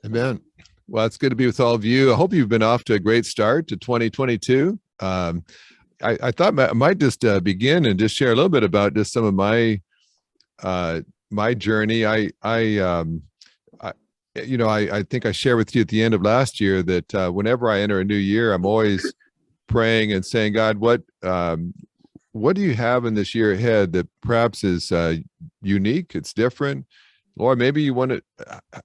Amen. Well, it's good to be with all of you. I hope you've been off to a great start to 2022. I thought I might just begin and just share a little bit about just some of my journey. I think I shared with you at the end of last year that whenever I enter a new year, I'm always praying and saying, God, what do you have in this year ahead that perhaps is unique? It's different. Or maybe you want to,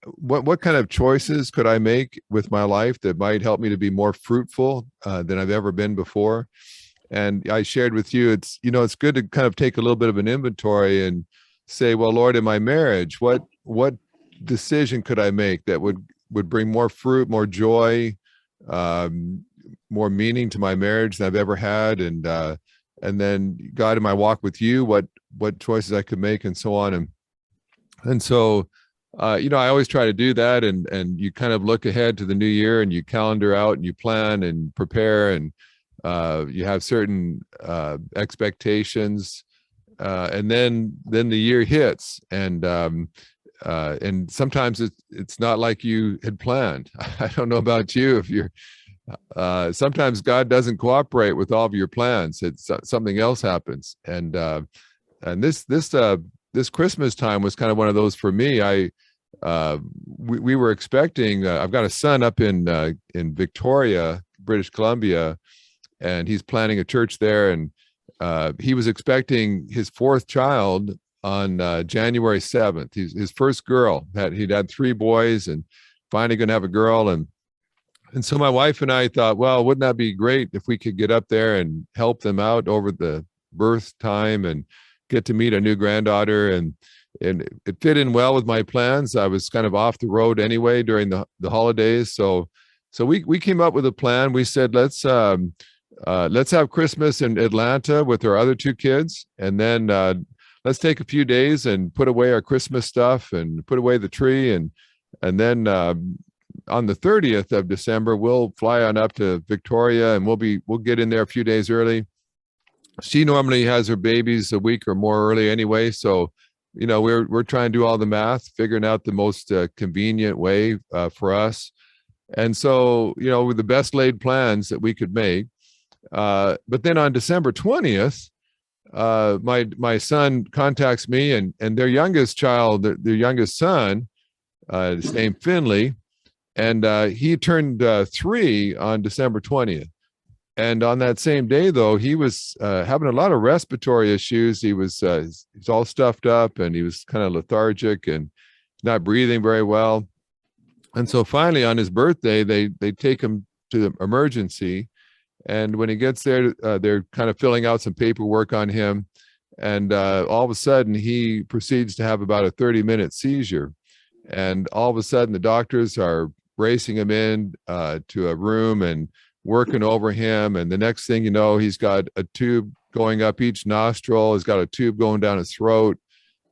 what kind of choices could I make with my life that might help me to be more fruitful than I've ever been before? And I shared with you, it's good to kind of take a little bit of an inventory and say, well, Lord, in my marriage, what decision could I make that would bring more fruit, more joy, more meaning to my marriage than I've ever had? And then God, in my walk with you, what choices I could make, and so on. And so, I always try to do that, and you kind of look ahead to the new year, and you calendar out, and you plan and prepare, and you have certain expectations, and then the year hits, and sometimes it's not like you had planned. I don't know about you, if you're sometimes God doesn't cooperate with all of your plans. It's something else happens, and this Christmas time was kind of one of those for me. We were expecting. I've got a son up in Victoria, British Columbia, and he's planning a church there. And he was expecting his fourth child on January 7th. His first girl. He'd had three boys, and finally going to have a girl. And so my wife and I thought, well, wouldn't that be great if we could get up there and help them out over the birth time and get to meet a new granddaughter, and it fit in well with my plans. I was kind of off the road anyway during the holidays, so we came up with a plan. We said, let's have Christmas in Atlanta with our other two kids, and then let's take a few days and put away our Christmas stuff and put away the tree, and then on the 30th of December we'll fly on up to Victoria, and we'll get in there a few days early. She normally has her babies a week or more early anyway, so we're trying to do all the math, figuring out the most convenient way for us. And so with the best laid plans that we could make, but then on December 20th, my son contacts me, and their youngest child, their youngest son, is named Finley, and he turned 3 on December 20th. And on that same day, though, he was having a lot of respiratory issues. He's all stuffed up, and he was kind of lethargic and not breathing very well. And so finally, on his birthday, they take him to the emergency. And when he gets there, they're kind of filling out some paperwork on him. And all of a sudden, he proceeds to have about a 30-minute seizure. And all of a sudden, the doctors are racing him in to a room and working over him, and the next thing you know, he's got a tube going up each nostril. He's got a tube going down his throat.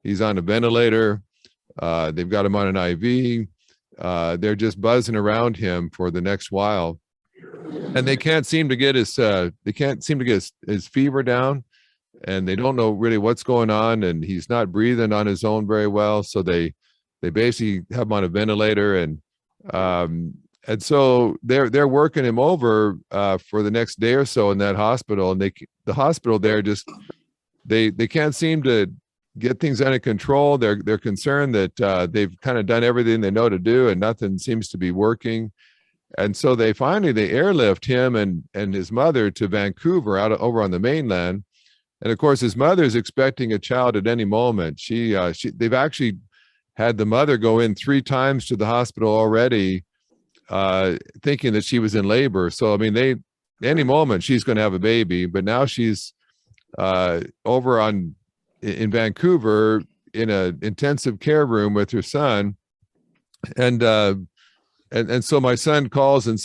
He's on a ventilator. They've got him on an IV. They're just buzzing around him for the next while, and they can't seem to get his fever down, and they don't know really what's going on, and he's not breathing on his own very well. So they basically have him on a ventilator, and so they're working him over for the next day or so in that hospital, and the hospital there just they can't seem to get things under control. They're concerned that they've kind of done everything they know to do, and nothing seems to be working. And so they airlift him and his mother to Vancouver, over on the mainland. And of course, his mother is expecting a child at any moment. They've actually had the mother go in 3 times to the hospital already, thinking that she was in labor. So, I mean, any moment she's going to have a baby, but now she's over in Vancouver in an intensive care room with her son. And so my son calls and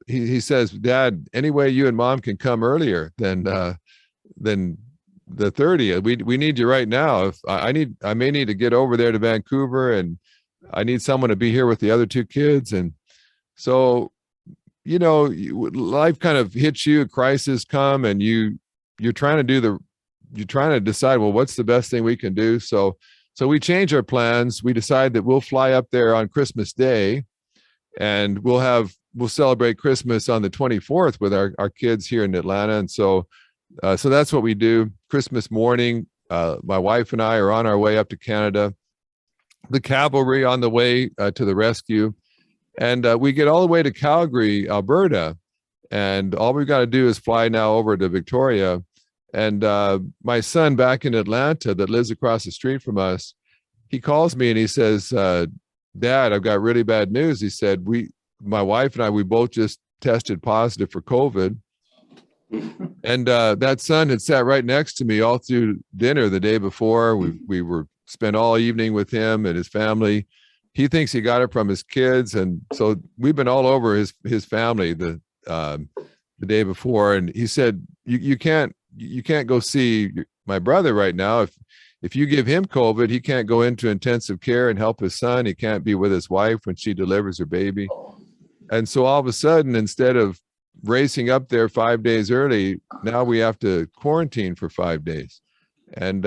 he says, Dad, any way you and Mom can come earlier than the 30th. We need you right now. I may need to get over there to Vancouver, and I need someone to be here with the other 2 kids. And so, life kind of hits you, a crisis come, and you're trying to decide, well, what's the best thing we can do? So we change our plans. We decide that we'll fly up there on Christmas Day, and we'll celebrate Christmas on the 24th with our kids here in Atlanta. And so that's what we do. Christmas morning, my wife and I are on our way up to Canada, the cavalry on the way to the rescue. And we get all the way to Calgary, Alberta. And all we've got to do is fly now over to Victoria. And my son back in Atlanta that lives across the street from us, he calls me and he says, Dad, I've got really bad news. He said, my wife and I, we both just tested positive for COVID. And that son had sat right next to me all through dinner the day before. We were spent all evening with him and his family. He thinks he got it from his kids. And so we've been all over his family the day before. And he said, you can't go see my brother right now. If you give him COVID, he can't go into intensive care and help his son. He can't be with his wife when she delivers her baby. And so all of a sudden, instead of racing up there 5 days early, now we have to quarantine for 5 days. And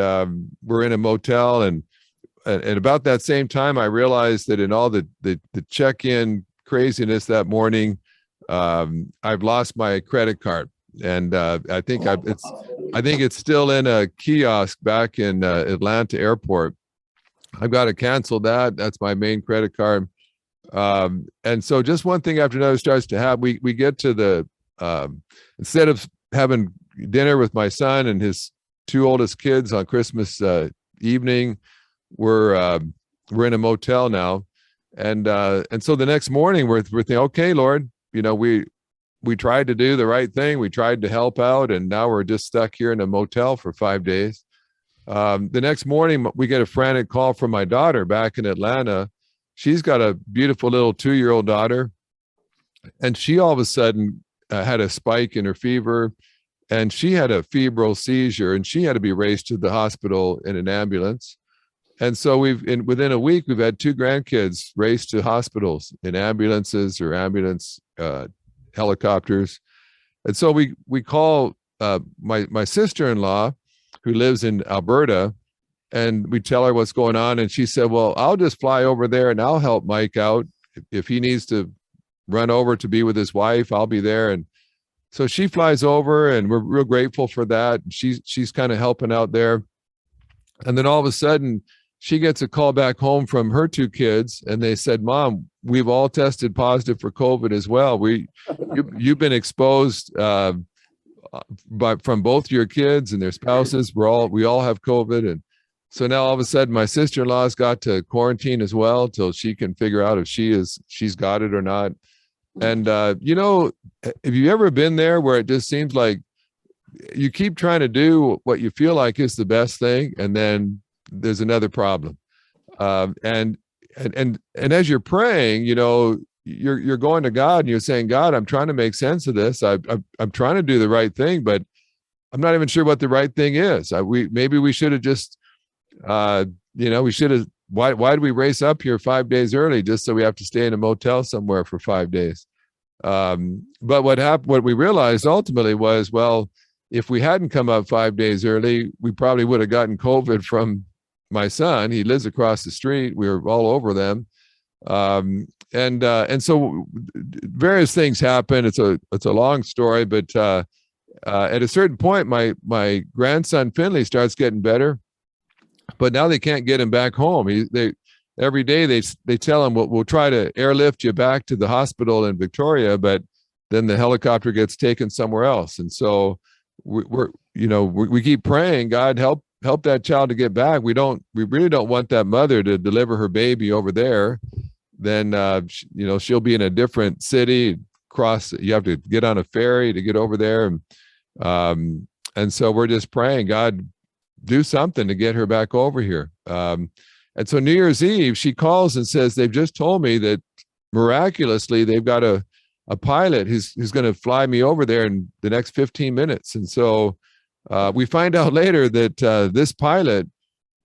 we're in a motel. And about that same time, I realized that in all the check-in craziness that morning, I've lost my credit card. And I think it's still in a kiosk back in Atlanta airport. I've got to cancel that. That's my main credit card. And so just one thing after another starts to happen. We get to the instead of having dinner with my son and his two oldest kids on Christmas evening, we're in a motel now. And so the next morning we're thinking, okay, Lord, we tried to do the right thing. We tried to help out, and now we're just stuck here in a motel for 5 days. The next morning, we get a frantic call from my daughter back in Atlanta. She's got a beautiful little 2-year-old daughter, and she all of a sudden had a spike in her fever, and she had a febrile seizure, and she had to be raced to the hospital in an ambulance. And so within a week, we've had 2 grandkids raced to hospitals in ambulances or ambulance helicopters. And so we call my sister-in-law, who lives in Alberta, and we tell her what's going on. And she said, well, I'll just fly over there and I'll help Mike out. If he needs to run over to be with his wife, I'll be there. And so she flies over, and we're real grateful for that. She's kind of helping out there. And then all of a sudden, she gets a call back home from her 2 kids, and they said, Mom, we've all tested positive for COVID as well. You've been exposed from both your kids and their spouses. We all have COVID. And so now all of a sudden my sister-in-law's got to quarantine as well till she can figure out if she's got it or not. And have you ever been there where it just seems like you keep trying to do what you feel like is the best thing, and then there's another problem. And as you're praying, you're going to God and you're saying, God, I'm trying to make sense of this. I'm trying to do the right thing, but I'm not even sure what the right thing is. Maybe we should have just, we should have, why did we race up here 5 days early just so we have to stay in a motel somewhere for 5 days? But what we realized ultimately was, well, if we hadn't come up 5 days early, we probably would have gotten COVID from my son. He lives across the street. We were all over them. And so various things happen. It's a long story, but at a certain point, my grandson Finley starts getting better, but now they can't get him back home. Every day they tell him, we'll try to airlift you back to the hospital in Victoria, but then the helicopter gets taken somewhere else. And so we keep praying, God, help that child to get back. We really don't want that mother to deliver her baby over there. Then she'll be in a different city. You have to get on a ferry to get over there, and so we're just praying, God, do something to get her back over here. And so New Year's Eve, she calls and says, they've just told me that miraculously they've got a pilot who's going to fly me over there in the next 15 minutes. And so we find out later that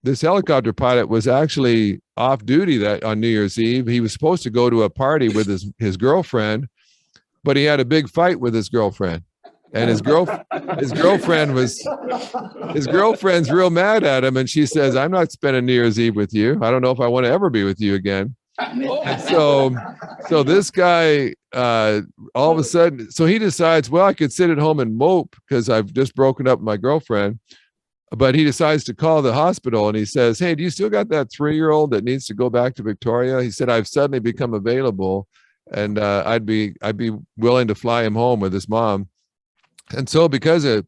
this helicopter pilot was actually off duty on New Year's Eve. He was supposed to go to a party with his girlfriend, but he had a big fight with his girlfriend. And his girlfriend's real mad at him. And she says, I'm not spending New Year's Eve with you. I don't know if I want to ever be with you again. And so this guy, all of a sudden, so he decides, well, I could sit at home and mope because I've just broken up with my girlfriend. But he decides to call the hospital and he says, hey, do you still got that 3-year-old that needs to go back to Victoria? He said, I've suddenly become available and I'd be willing to fly him home with his mom. And so because a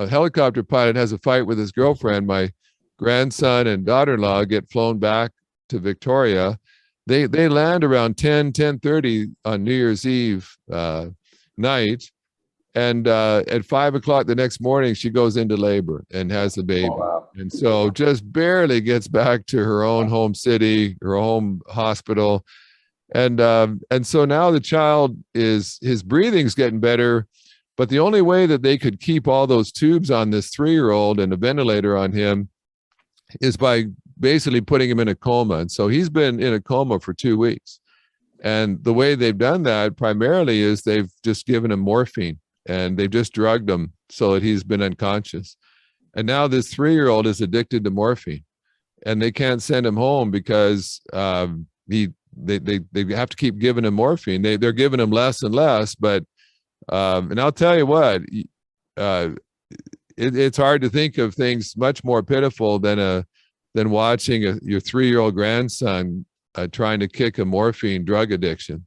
helicopter pilot has a fight with his girlfriend, my grandson and daughter-in-law get flown back to Victoria. They land around 10:30 on New Year's Eve night. And at 5 o'clock the next morning, she goes into labor and has the baby. Oh, wow. And so just barely gets back to her own home city, her home hospital. And so now the child his breathing's getting better, but the only way that they could keep all those tubes on this 3-year-old and a ventilator on him is by basically putting him in a coma. And so he's been in a coma for 2 weeks. And the way they've done that primarily is they've just given him morphine. And they've just drugged him so that he's been unconscious. And now this 3-year-old is addicted to morphine, and they can't send him home because they have to keep giving him morphine. They're giving him less and less, but and I'll tell you what, it's hard to think of things much more pitiful than watching your 3-year-old grandson trying to kick a morphine drug addiction.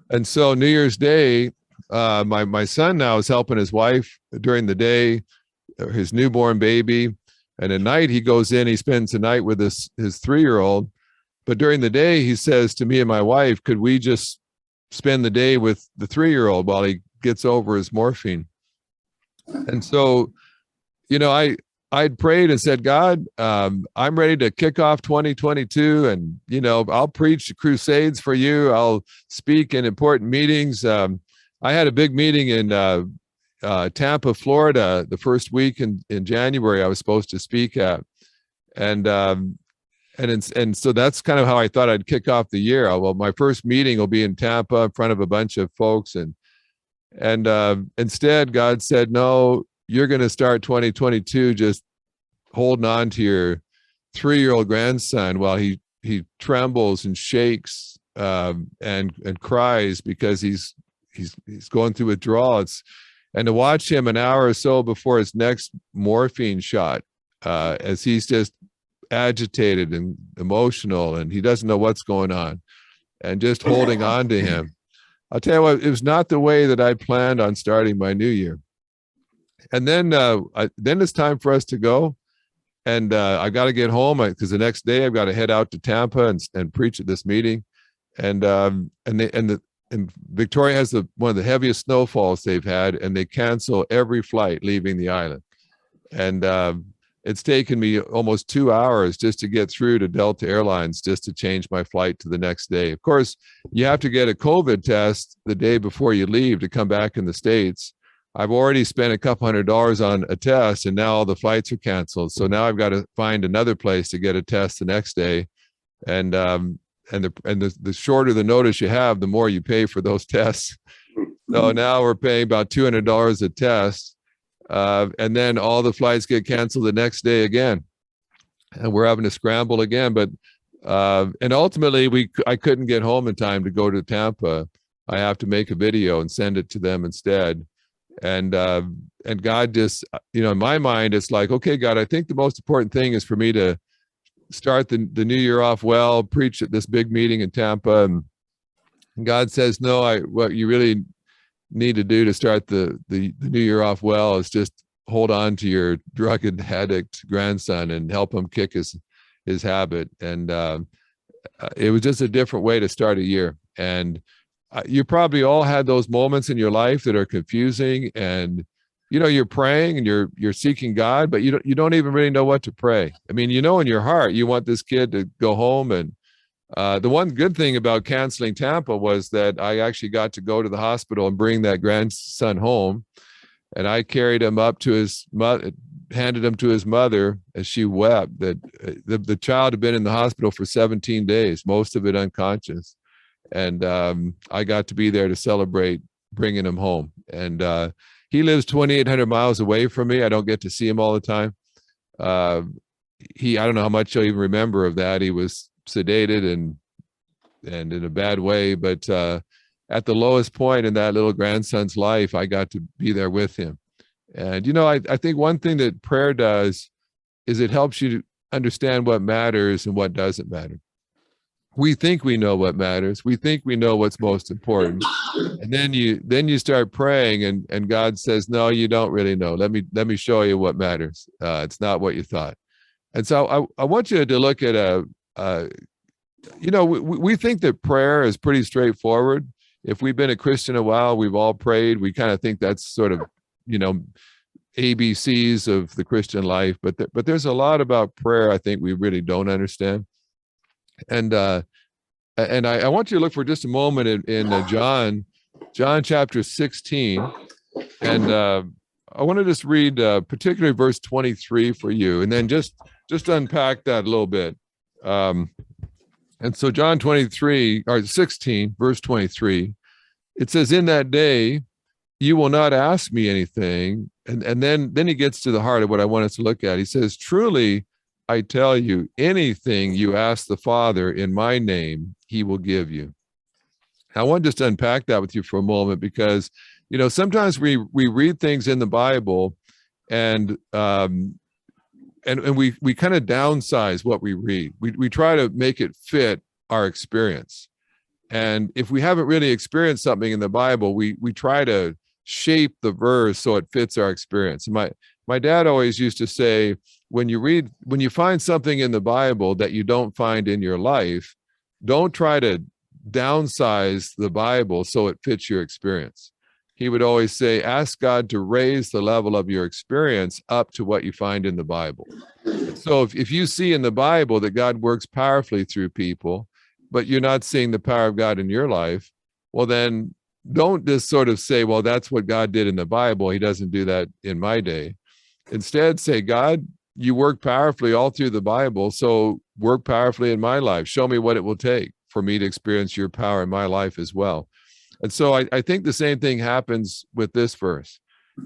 And so New Year's Day, my son now is helping his wife during the day, his newborn baby, and at night he goes in, he spends the night with his 3-year-old. But during the day, he says to me and my wife, could we just spend the day with the 3-year-old while he gets over his morphine? And so, I'd prayed and said, God, I'm ready to kick off 2022, and I'll preach crusades for you. I'll speak in important meetings. I had a big meeting in Tampa, Florida, the first week in January I was supposed to speak at. And so that's kind of how I thought I'd kick off the year. Well, my first meeting will be in Tampa in front of a bunch of folks. And instead, God said, no, you're going to start 2022 just holding on to your 3-year-old grandson while he trembles and shakes and cries because he's going through withdrawal. And to watch him an hour or so before his next morphine shot, as he's just agitated and emotional and he doesn't know what's going on, and just holding on to him. I'll tell you what, it was not the way that I planned on starting my new year. And then it's time for us to go. And I got to get home because the next day I've got to head out to Tampa and preach at this meeting. And Victoria has one of the heaviest snowfalls they've had, and they cancel every flight leaving the island. And it's taken me almost 2 hours just to get through to Delta Airlines just to change my flight to the next day. Of course, you have to get a COVID test the day before you leave to come back in the States. I've already spent a couple $100 on a test, and now all the flights are canceled. So now I've got to find another place to get a test the next day. And the shorter the notice you have, the more you pay for those tests. So now we're paying about $200 a test. And then all the flights get canceled the next day again. And we're having to scramble again. But and ultimately, I couldn't get home in time to go to Tampa. I have to make a video and send it to them instead. And God just, in my mind, it's like, okay, God, I think the most important thing is for me to start the new year off well, preach at this big meeting in Tampa. And God says, no, what you really need to do to start the new year off well is just hold on to your drug addict grandson and help him kick his habit. And it was just a different way to start a year. And you probably all had those moments in your life that are confusing, and you're praying and you're seeking God, but you don't even really know what to pray. I mean, in your heart you want this kid to go home. And the one good thing about canceling Tampa was that I actually got to go to the hospital and bring that grandson home, and I carried him up to his mother, handed him to his mother as she wept that the child had been in the hospital for 17 days, most of it unconscious. And I got to be there to celebrate bringing him home. And he lives 2,800 miles away from me. I don't get to see him all the time. I don't know how much he'll even remember of that. He was sedated and and in a bad way. But at the lowest point in that little grandson's life, I got to be there with him. And, I think one thing that prayer does is it helps you to understand what matters and what doesn't matter. We think we know what matters. We think we know what's most important. And then you start praying and God says, no, you don't really know. Let me show you what matters. It's not what you thought. And so I want you to look at we think that prayer is pretty straightforward. If we've been a Christian a while, we've all prayed. We kind of think that's sort of, ABCs of the Christian life, but there's a lot about prayer I think we really don't understand. And I want you to look for just a moment in John chapter 16, and I want to just read particularly verse 23 for you, and then just unpack that a little bit. And so John 16, verse 23, it says, "In that day, you will not ask me anything." And then he gets to the heart of what I want us to look at. He says, "Truly, I tell you, anything you ask the Father in my name, he will give you." I want just to unpack that with you for a moment, because, sometimes we read things in the Bible and we kind of downsize what we read. We try to make it fit our experience. And if we haven't really experienced something in the Bible, we try to shape the verse so it fits our experience. My dad always used to say, when you find something in the Bible that you don't find in your life, don't try to downsize the Bible so it fits your experience. He would always say, ask God to raise the level of your experience up to what you find in the Bible. So if you see in the Bible that God works powerfully through people, but you're not seeing the power of God in your life, well, then don't just sort of say, well, that's what God did in the Bible. He doesn't do that in my day. Instead, say, God, you work powerfully all through the Bible, so work powerfully in my life. Show me what it will take for me to experience your power in my life as well. And so I think the same thing happens with this verse.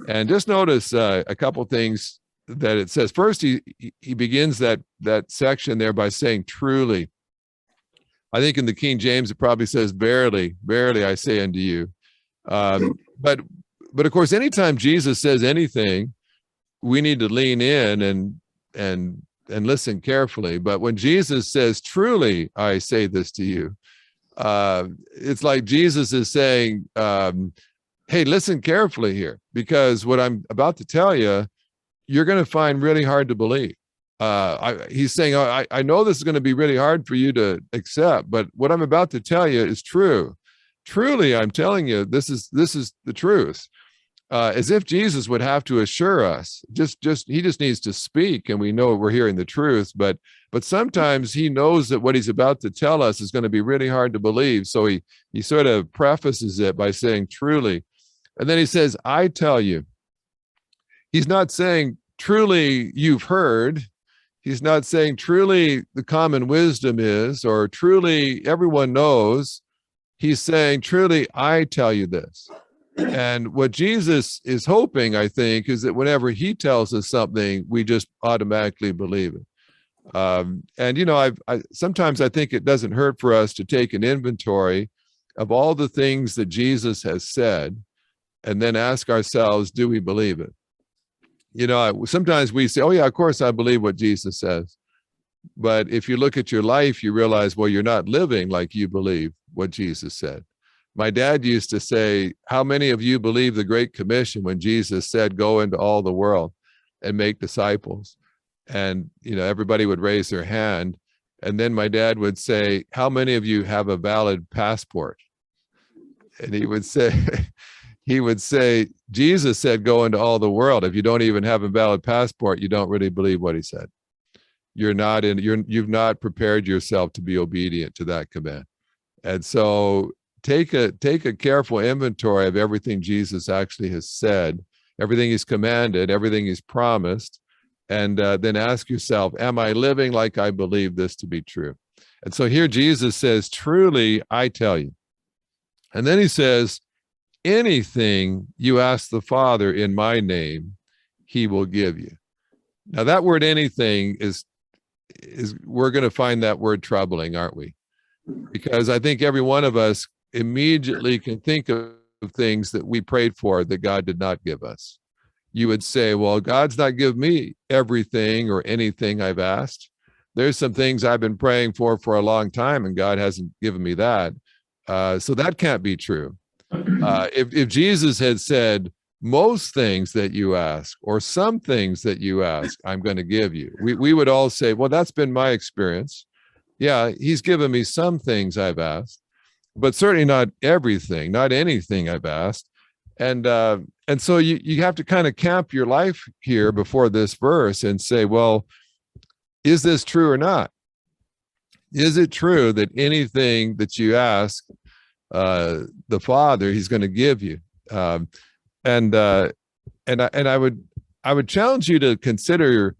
And just notice a couple things that it says. First, he begins that section there by saying, truly. I think in the King James, it probably says, verily, verily, I say unto you. But of course, anytime Jesus says anything, we need to lean in and listen carefully. But when Jesus says, truly, I say this to you, it's like Jesus is saying, hey, listen carefully here, because what I'm about to tell you, you're going to find really hard to believe. He's saying, I know this is going to be really hard for you to accept, but what I'm about to tell you is true. Truly, I'm telling you, this is the truth. As if Jesus would have to assure us. He just needs to speak, and we know we're hearing the truth. But sometimes he knows that what he's about to tell us is going to be really hard to believe. So he sort of prefaces it by saying, truly. And then he says, I tell you. He's not saying, truly, you've heard. He's not saying, truly, the common wisdom is, or truly, everyone knows. He's saying, truly, I tell you this. And what Jesus is hoping, I think, is that whenever he tells us something, we just automatically believe it. And, sometimes I think it doesn't hurt for us to take an inventory of all the things that Jesus has said and then ask ourselves, do we believe it? Sometimes we say, oh, yeah, of course, I believe what Jesus says. But if you look at your life, you realize, well, you're not living like you believe what Jesus said. My dad used to say, how many of you believe the Great Commission when Jesus said, go into all the world and make disciples? And, everybody would raise their hand. And then my dad would say, how many of you have a valid passport? And he would say, Jesus said, go into all the world. If you don't even have a valid passport, you don't really believe what he said. You've not prepared yourself to be obedient to that command. And so take a careful inventory of everything Jesus actually has said, everything he's commanded, everything he's promised, and then ask yourself, am I living like I believe this to be true? And so here Jesus says, truly, I tell you. And then he says, anything you ask the Father in my name, he will give you. Now that word anything is we're going to find that word troubling, aren't we? because I think every one of us immediately can think of things that we prayed for that God did not give us. You would say, well, God's not given me everything or anything I've asked. There's some things I've been praying for a long time, and God hasn't given me that. So that can't be true. If Jesus had said, most things that you ask or some things that you ask, I'm going to give you, we would all say, well, that's been my experience. Yeah, he's given me some things I've asked, but certainly not everything, not anything I've asked. And so you have to kind of camp your life here before this verse and say, well, is this true or not? Is it true that anything that you ask the Father, he's going to give you? And I would challenge you to consider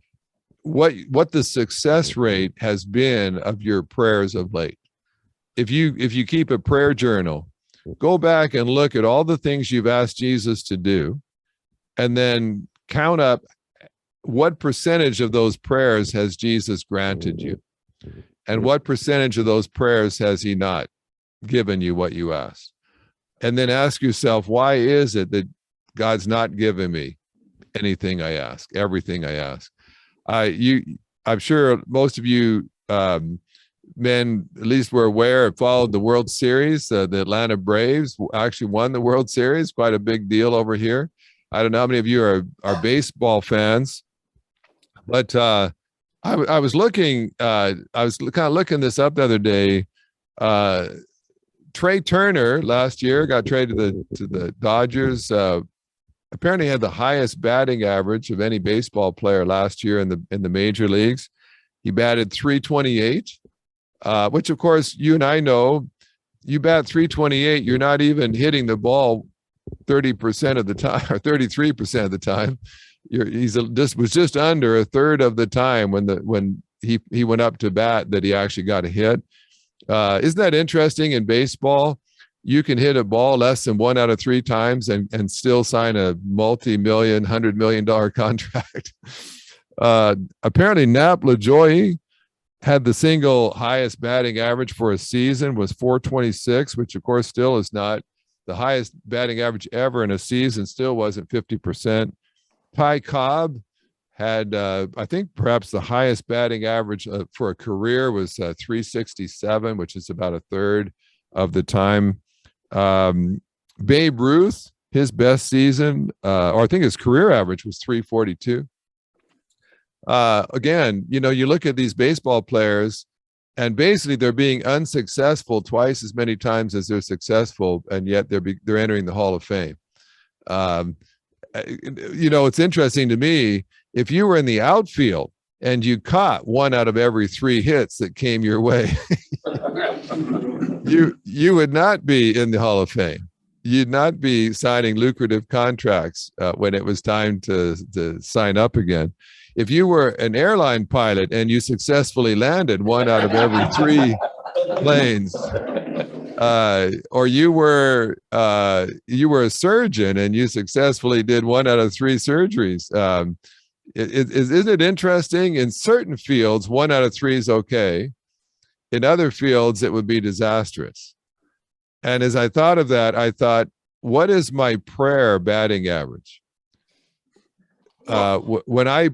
what the success rate has been of your prayers of late. If you keep a prayer journal, go back and look at all the things you've asked Jesus to do, and then count up what percentage of those prayers has Jesus granted you, and what percentage of those prayers has he not given you what you asked. And then ask yourself, why is it that God's not giving me anything I ask, everything I ask? I'm sure most of you men at least were aware, followed the World Series. The Atlanta Braves actually won the World Series, quite a big deal over here. I don't know how many of you are baseball fans, but I was looking, I was kind of looking this up the other day. Trey Turner last year got traded to the Dodgers. Apparently had the highest batting average of any baseball player last year in the major leagues. He batted .328, which of course you and I know. You bat .328, you're not even hitting the ball 30% of the time or 33% of the time. Was just under a third of the time when he went up to bat that he actually got a hit. Isn't that interesting? In baseball, you can hit a ball less than 1 out of 3 times and still sign a multi-million, $100 million contract. Apparently, Nap LaJoie had the single highest batting average for a season, was .426, which of course still is not the highest batting average ever in a season, still wasn't 50%. Ty Cobb had, I think, perhaps the highest batting average for a career was .367, which is about a third of the time. Babe Ruth, his best season, or I think his career average was .342. Again, you look at these baseball players, and basically they're being unsuccessful twice as many times as they're successful, and yet they're entering the Hall of Fame. It's interesting to me, if you were in the outfield and you caught 1 out of every 3 hits that came your way, you would not be in the Hall of Fame. You'd not be signing lucrative contracts when it was time to sign up again. If you were an airline pilot and you successfully landed 1 out of every 3 planes, or you were a surgeon and you successfully did 1 out of 3 surgeries, isn't it interesting? In certain fields, 1 out of 3 is okay. In other fields, it would be disastrous. And as I thought of that, I thought, what is my prayer batting average? When I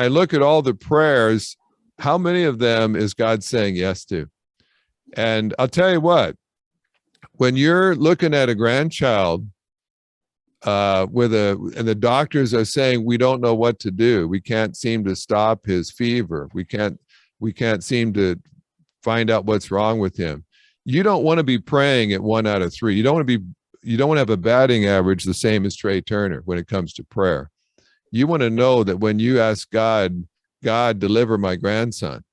look at all the prayers, how many of them is God saying yes to? And I'll tell you what, when you're looking at a grandchild and the doctors are saying, we don't know what to do, we can't seem to stop his fever, we can't seem to find out what's wrong with him. You don't want to be praying at 1 out of 3. You don't want to have a batting average the same as Trey Turner when it comes to prayer. You want to know that when you ask God, deliver my grandson,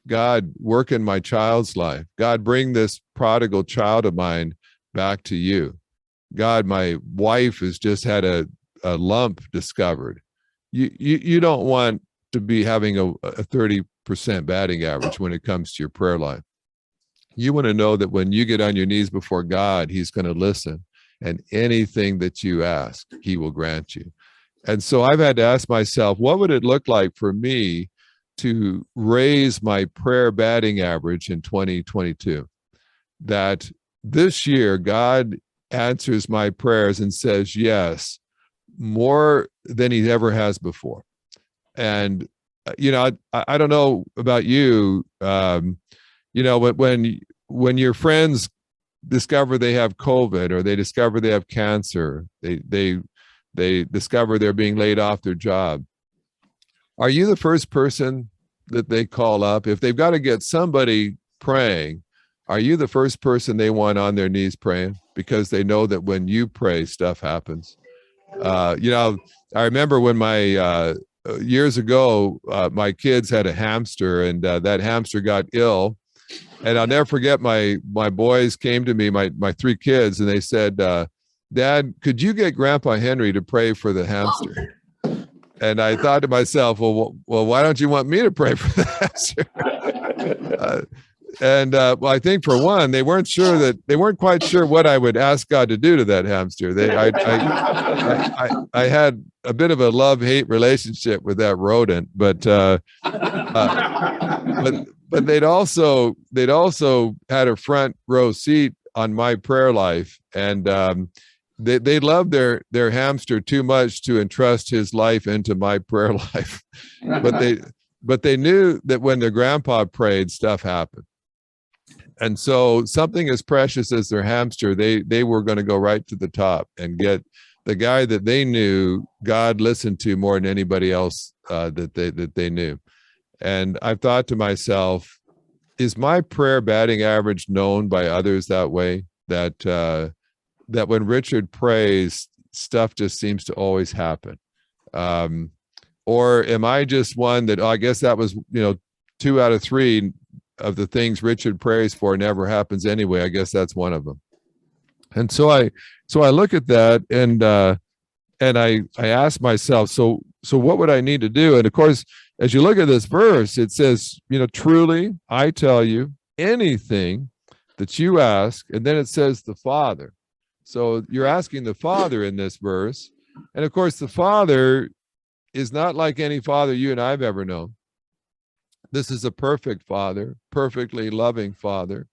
God, work in my child's life, God, bring this prodigal child of mine back to you, God, my wife has just had a lump discovered. You don't want to be having a 30% batting average when it comes to your prayer life. You want to know that when you get on your knees before God, he's going to listen, and anything that you ask, he will grant you. And so I've had to ask myself, what would it look like for me to raise my prayer batting average in 2022? that this year God answers my prayers and says yes more than he ever has before. And I don't know about you, when your friends discover they have COVID, or they discover they have cancer, they discover they're being laid off their job, are you the first person that they call up? If they've got to get somebody praying, are you the first person they want on their knees praying? Because they know that when you pray, stuff happens. I remember when my years ago, my kids had a hamster, and that hamster got ill. And I'll never forget, my boys came to me, my three kids, and they said, Dad, could you get Grandpa Henry to pray for the hamster? And I thought to myself, well, why don't you want me to pray for the hamster? Well, I think for one, they weren't quite sure what I would ask God to do to that hamster. I had a bit of a love-hate relationship with that rodent, but they'd also had a front row seat on my prayer life, and they loved their hamster too much to entrust his life into my prayer life. but they knew that when their grandpa prayed, stuff happened. And so something as precious as their hamster, they were going to go right to the top and get the guy that they knew God listened to more than anybody else that they knew. And I've thought to myself, is my prayer batting average known by others that way? That when Richard prays, stuff just seems to always happen. Or am I just one that, I guess that was, 2 out of 3 of the things Richard prays for never happens anyway. I guess that's one of them. And so I look at that, and I ask myself, so what would I need to do? And of course, as you look at this verse, it says, truly, I tell you, anything that you ask, and then it says the Father. So you're asking the Father in this verse. And of course, the Father is not like any father you and I've ever known. This is a perfect Father, perfectly loving Father,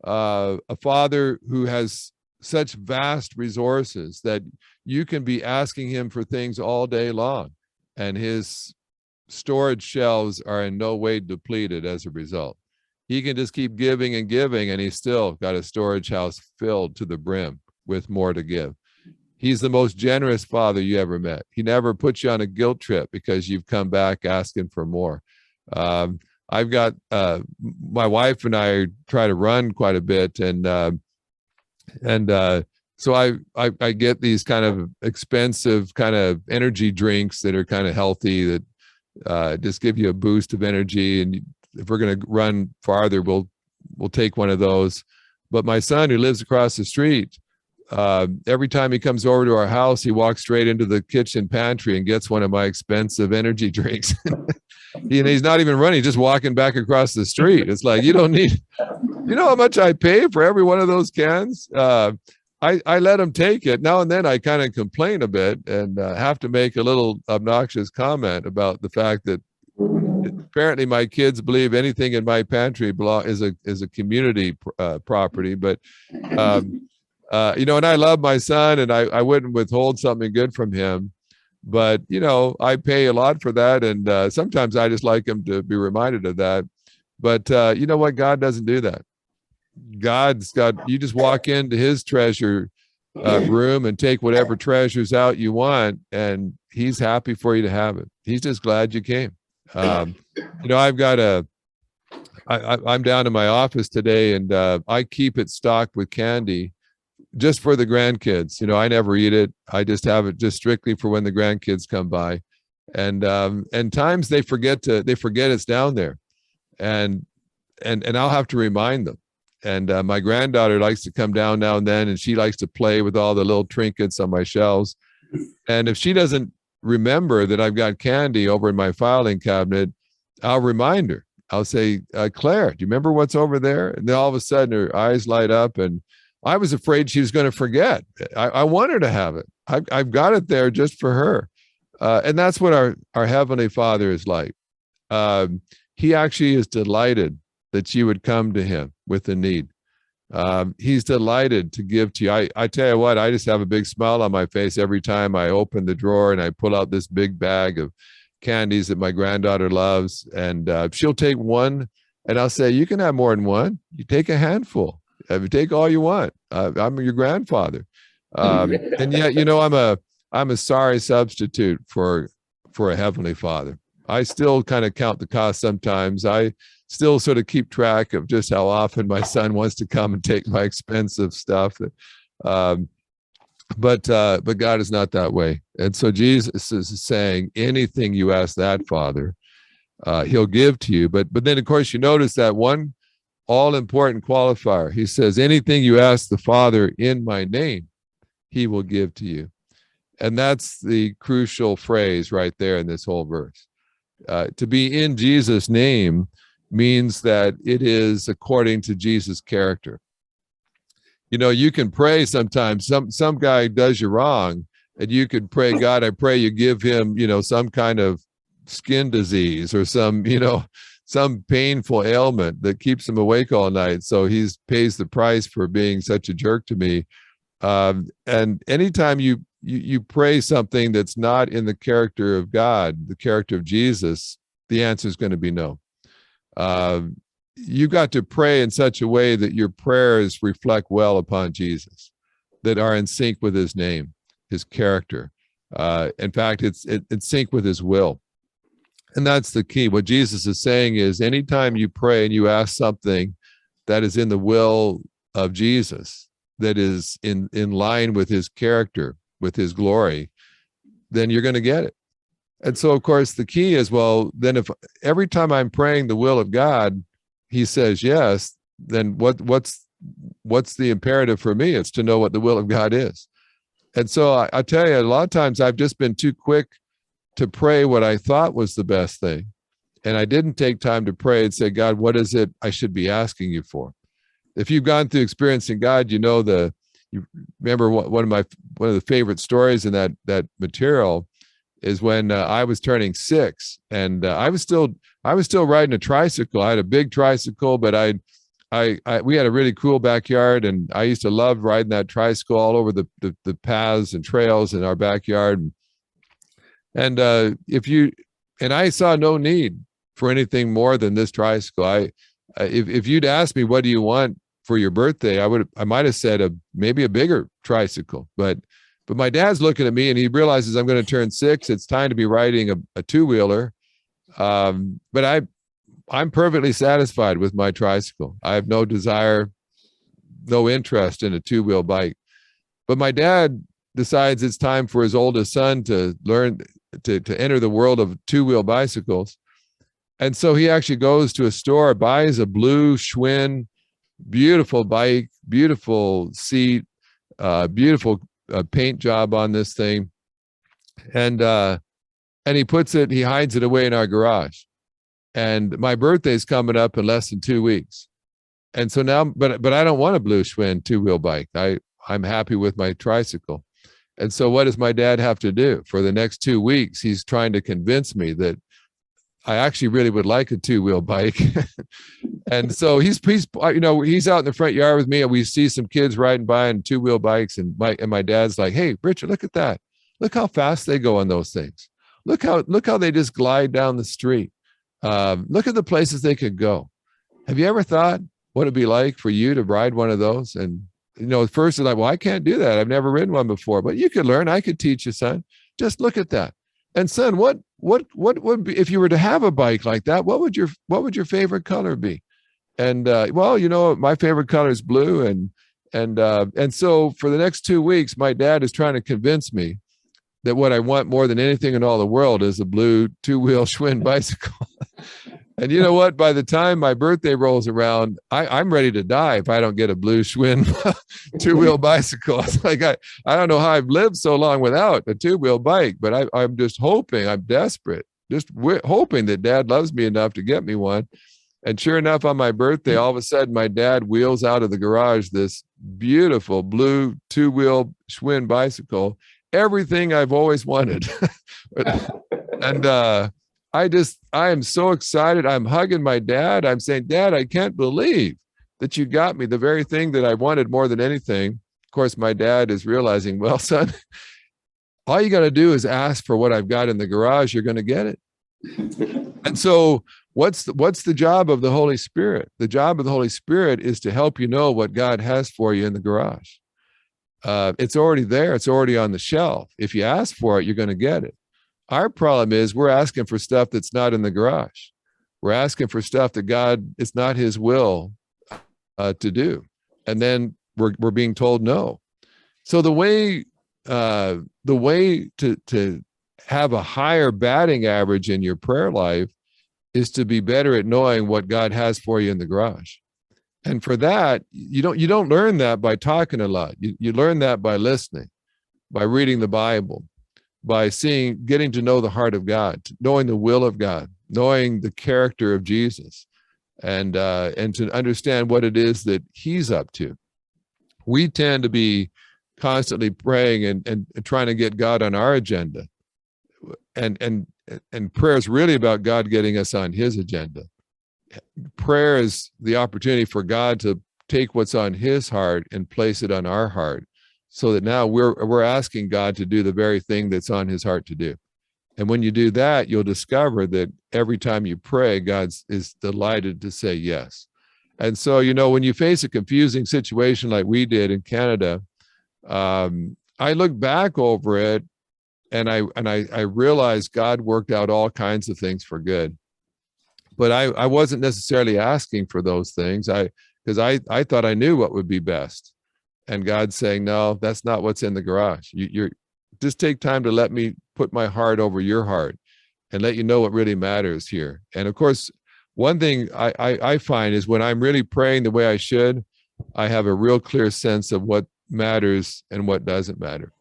a Father who has such vast resources that you can be asking him for things all day long, and his storage shelves are in no way depleted as a result. He can just keep giving and giving, and he's still got a storage house filled to the brim with more to give. He's the most generous Father you ever met. He never puts you on a guilt trip because you've come back asking for more. I've got my wife and I try to run quite a bit, and so I get these kind of expensive kind of energy drinks that are kind of healthy, that just give you a boost of energy. And if we're going to run farther, we'll take one of those. But my son, who lives across the street, every time he comes over to our house, he walks straight into the kitchen pantry and gets one of my expensive energy drinks. He's not even running, just walking back across the street. It's like, you don't need, how much I pay for every one of those cans? I let him take it. Now and then I kind of complain a bit and have to make a little obnoxious comment about the fact that apparently my kids believe anything in my pantry is a community property. But and I love my son, and I wouldn't withhold something good from him. But, I pay a lot for that. And sometimes I just like him to be reminded of that. But you know what? God doesn't do that. You just walk into his treasure room and take whatever treasures out you want, and he's happy for you to have it. He's just glad you came. I've got I'm down in my office today, and I keep it stocked with candy just for the grandkids. I never eat it. I just have it just strictly for when the grandkids come by. And times they forget it's down there, and I'll have to remind them. And my granddaughter likes to come down now and then, and she likes to play with all the little trinkets on my shelves. And if she doesn't remember that I've got candy over in my filing cabinet, I'll remind her. I'll say, Claire, do you remember what's over there? And then all of a sudden her eyes light up, and I was afraid she was going to forget. I want her to have it. I've got it there just for her. And that's what our Heavenly Father is like. He actually is delighted that you would come to him with a need. He's delighted to give to you. I tell you what, I just have a big smile on my face every time I open the drawer and I pull out this big bag of candies that my granddaughter loves. And she'll take one, and I'll say, you can have more than one. You take a handful. You take all you want. I'm your grandfather. And yet, I'm a sorry substitute for a heavenly father. I still kind of count the cost sometimes. I still sort of keep track of just how often my son wants to come and take my expensive stuff. But God is not that way. And so Jesus is saying, anything you ask that Father, he'll give to you. But then, of course, you notice that one all-important qualifier. He says, anything you ask the Father in my name, he will give to you. And that's the crucial phrase right there in this whole verse. To be in Jesus' name means that it is according to Jesus' character. You can pray sometimes. Some guy does you wrong, and you could pray, God, I pray you give him, some kind of skin disease or some painful ailment that keeps him awake all night. So he pays the price for being such a jerk to me. And anytime you pray something that's not in the character of God, the character of Jesus, the answer is going to be no. You got to pray in such a way that your prayers reflect well upon Jesus, that are in sync with his name, his character. In fact, it's in sync with his will. And that's the key. What Jesus is saying is, anytime you pray and you ask something that is in the will of Jesus, that is in line with his character, with his glory, then you're going to get it. And so, of course, the key is, well, then if every time I'm praying the will of God, he says yes, then what's the imperative for me? It's to know what the will of God is. And so I tell you, a lot of times I've just been too quick to pray what I thought was the best thing. And I didn't take time to pray and say, God, what is it I should be asking you for? If you've gone through experiencing God, you remember one of the favorite stories in that material is when I was turning 6, and I was still riding a tricycle. I had a big tricycle, but we had a really cool backyard, and I used to love riding that tricycle all over the paths and trails in our backyard. And I saw no need for anything more than this tricycle. If you'd asked me, what do you want for your birthday, I might have said maybe a bigger tricycle, but my dad's looking at me and he realizes I'm going to turn 6. It's time to be riding a two-wheeler. But I'm perfectly satisfied with my tricycle. I have no desire, no interest in a two-wheel bike. But my dad decides it's time for his oldest son to learn to enter the world of two-wheel bicycles. And so he actually goes to a store, buys a blue Schwinn, beautiful bike, beautiful seat, beautiful paint job on this thing. And he hides it away in our garage. And my birthday's coming up in less than 2 weeks. And so now, but I don't want a blue Schwinn two-wheel bike. I'm happy with my tricycle. And so what does my dad have to do? For the next 2 weeks, he's trying to convince me that I actually really would like a two-wheel bike. And so he's out in the front yard with me, and we see some kids riding by on two-wheel bikes, and my dad's like, hey, Richard, look at that. Look how fast they go on those things. Look how they just glide down the street. Look at the places they could go. Have you ever thought what it'd be like for you to ride one of those? And at first it's like, well, I can't do that. I've never ridden one before, but you could learn. I could teach you, son. Just look at that. And son, what would be, if you were to have a bike like that, what would your favorite color be? And my favorite color is blue. And so for the next 2 weeks, my dad is trying to convince me that what I want more than anything in all the world is a blue two-wheel Schwinn bicycle. And you know what? By the time my birthday rolls around, I'm ready to die if I don't get a blue Schwinn two-wheel bicycle. It's like, I don't know how I've lived so long without a two-wheel bike, but I'm just hoping, I'm desperate, hoping that Dad loves me enough to get me one. And sure enough, on my birthday, all of a sudden, my dad wheels out of the garage this beautiful blue two-wheel Schwinn bicycle, everything I've always wanted. And I am so excited. I'm hugging my dad. I'm saying, Dad, I can't believe that you got me the very thing that I wanted more than anything. Of course, my dad is realizing, well, son, all you got to do is ask for what I've got in the garage. You're going to get it. And so what's the job of the Holy Spirit? The job of the Holy Spirit is to help you know what God has for you in the garage. It's already there. It's already on the shelf. If you ask for it, you're going to get it. Our problem is we're asking for stuff that's not in the garage. We're asking for stuff that God, it's not his will to do. And then we're being told no. So the way to have a higher batting average in your prayer life is to be better at knowing what God has for you in the garage. And for that, you don't learn that by talking a lot. You learn that by listening, by reading the Bible, by getting to know the heart of God, knowing the will of God, knowing the character of Jesus, and to understand what it is that he's up to. We tend to be constantly praying and trying to get God on our agenda. And prayer is really about God getting us on his agenda. Prayer is the opportunity for God to take what's on his heart and place it on our heart, so that now we're asking God to do the very thing that's on his heart to do. And when you do that, you'll discover that every time you pray, God is delighted to say yes. And so, when you face a confusing situation like we did in Canada, I look back over it and I realized God worked out all kinds of things for good. But I wasn't necessarily asking for those things. Because I thought I knew what would be best. And God's saying, no, that's not what's in the garage. You're just take time to let me put my heart over your heart and let you know what really matters here. And of course, one thing I find is when I'm really praying the way I should, I have a real clear sense of what matters and what doesn't matter.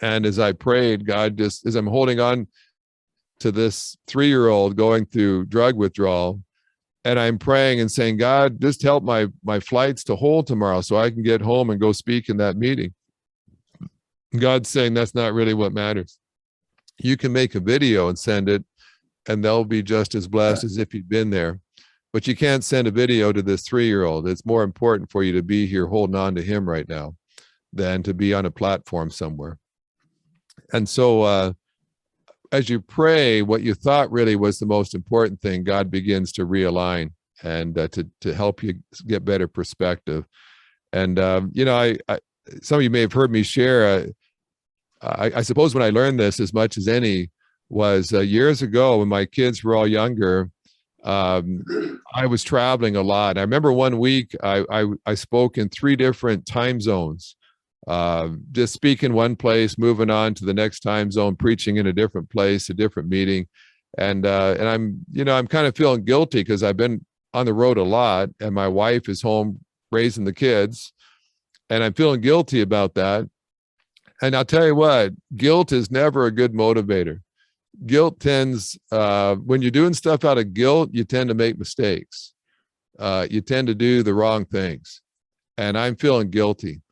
And as I prayed, God as I'm holding on to this 3-year-old going through drug withdrawal, and I'm praying and saying, God, just help my flights to hold tomorrow so I can get home and go speak in that meeting. God's saying that's not really what matters. You can make a video and send it, and they'll be just as blessed as if you'd been there. But you can't send a video to this 3-year-old. It's more important for you to be here holding on to him right now than to be on a platform somewhere. And so as you pray, what you thought really was the most important thing, God begins to realign and to help you get better perspective. And, some of you may have heard me share, I suppose when I learned this as much as any was years ago when my kids were all younger. I was traveling a lot. I remember one week I spoke in 3 different time zones, just speaking one place, moving on to the next time zone, preaching in a different place, a different meeting. And I'm kind of feeling guilty because I've been on the road a lot and my wife is home raising the kids, and I'm feeling guilty about that. And I'll tell you what, guilt is never a good motivator. Guilt tends, when you're doing stuff out of guilt, you tend to make mistakes. You tend to do the wrong things. And I'm feeling guilty.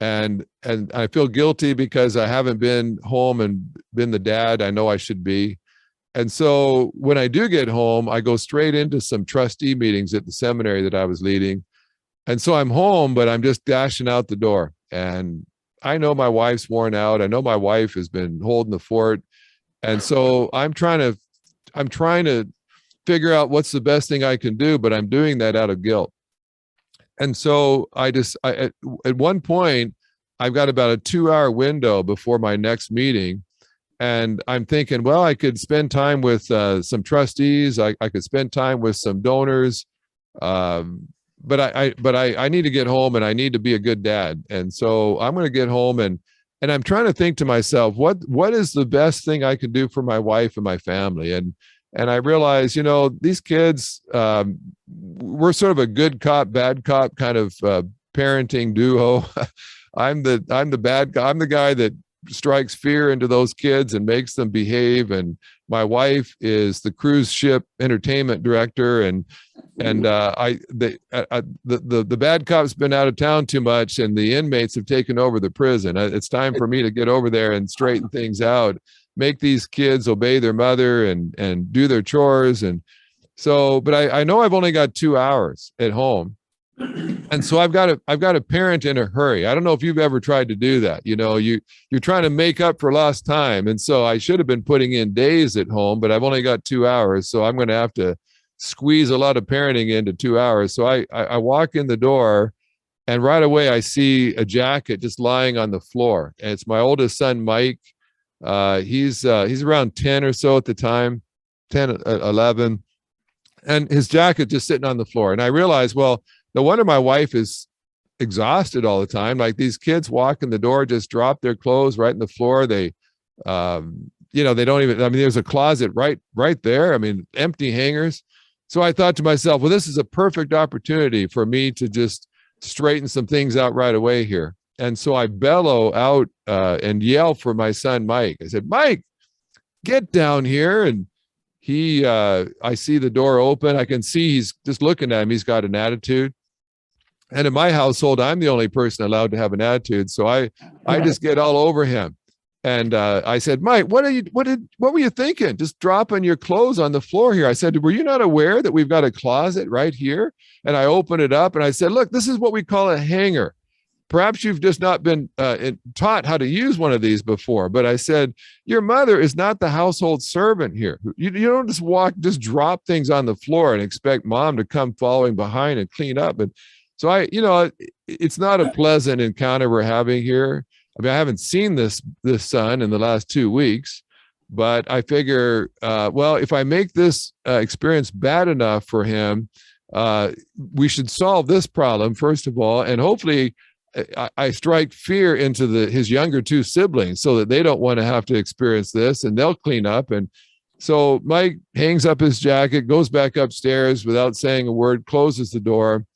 And I feel guilty because I haven't been home and been the dad I know I should be. And so when I do get home, I go straight into some trustee meetings at the seminary that I was leading. And so I'm home, but I'm just dashing out the door. And I know my wife's worn out. I know my wife has been holding the fort. And so I'm trying to figure out what's the best thing I can do, but I'm doing that out of guilt. And so at one point, I've got about a 2-hour window before my next meeting. And I'm thinking, well, I could spend time with some trustees. I could spend time with some donors. But I need to get home and I need to be a good dad. And so I'm going to get home and I'm trying to think to myself, what is the best thing I can do for my wife and my family? And I realize, these kids, we're sort of a good cop, bad cop kind of parenting duo. I'm the bad guy. I'm the guy that strikes fear into those kids and makes them behave. And my wife is the cruise ship entertainment director. And the bad cop's been out of town too much and the inmates have taken over the prison. It's time for me to get over there and straighten things out, make these kids obey their mother and do their chores. And so, but I know I've only got 2 hours at home. And so I've got to parent in a hurry. I don't know if you've ever tried to do that. You know, you're trying to make up for lost time. And so I should have been putting in days at home, but I've only got 2 hours. So I'm going to have to squeeze a lot of parenting into 2 hours. So I walk in the door, and right away I see a jacket just lying on the floor. And it's my oldest son, Mike. He's around 10 or so at the time, 10, 11. And his jacket just sitting on the floor. And I realized, well, no wonder my wife is exhausted all the time. Like, these kids walk in the door, just drop their clothes right in the floor. They, they don't even, I mean, there's a closet right there. I mean, empty hangers. So I thought to myself, well, this is a perfect opportunity for me to just straighten some things out right away here. And so I bellow out and yell for my son, Mike. I said, Mike, get down here. And I see the door open. I can see he's just looking at him. He's got an attitude. And in my household, I'm the only person allowed to have an attitude. So I just get all over him. And I said, Mike, what were you thinking? Just dropping your clothes on the floor here. I said, were you not aware that we've got a closet right here? And I opened it up and I said, look, this is what we call a hanger. Perhaps you've just not been taught how to use one of these before. But I said, your mother is not the household servant here. You don't just drop things on the floor and expect mom to come following behind and clean up. And so it's not a pleasant encounter we're having here. I mean, I haven't seen this son in the last 2 weeks, but I figure, well, if I make this experience bad enough for him, we should solve this problem first of all, and hopefully I strike fear into his younger two siblings so that they don't want to have to experience this, and they'll clean up. And so Mike hangs up his jacket, goes back upstairs without saying a word, closes the door.